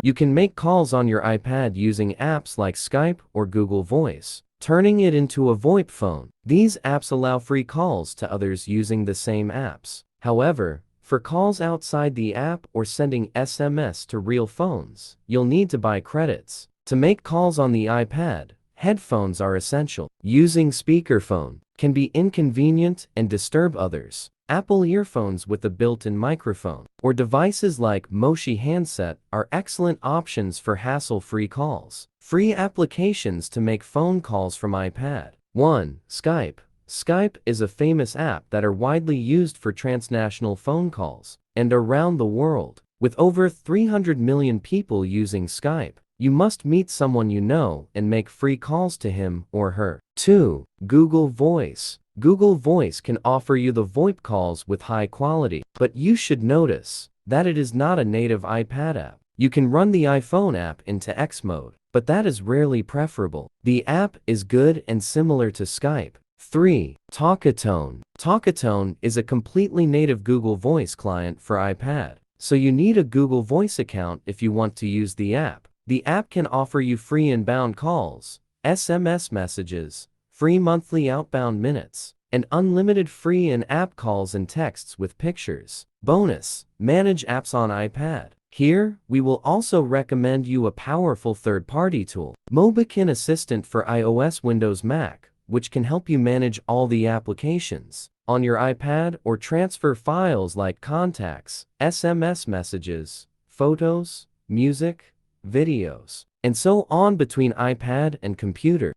You can make calls on your iPad using apps like Skype or Google Voice, turning it into a VoIP phone. These apps allow free calls to others using the same apps. However, for calls outside the app or sending SMS to real phones, you'll need to buy credits. To make calls on the iPad, headphones are essential. Using speakerphone can be inconvenient and disturb others. Apple earphones with a built-in microphone or devices like Moshi handset are excellent options for hassle-free calls. Free applications to make phone calls from iPad. 1. Skype. Skype is a famous app that are widely used for transnational phone calls and around the world. With over 300 million people using Skype, you must meet someone you know and make free calls to him or her. 2. Google Voice. Google Voice can offer you the VoIP calls with high quality, but you should notice that it is not a native iPad app. You can run the iPhone app into X mode, but that is rarely preferable. The app is good and similar to Skype. 3. Talkatone. Talkatone is a completely native Google Voice client for iPad, so you need a Google Voice account if you want to use the app. The app can offer you free inbound calls, SMS messages, free monthly outbound minutes, and unlimited free in-app calls and texts with pictures. Bonus: manage apps on iPad. Here, we will also recommend you a powerful third-party tool, Mobikin Assistant for iOS, Windows, Mac, which can help you manage all the applications on your iPad or transfer files like contacts, SMS messages, photos, music, videos, and so on between iPad and computer.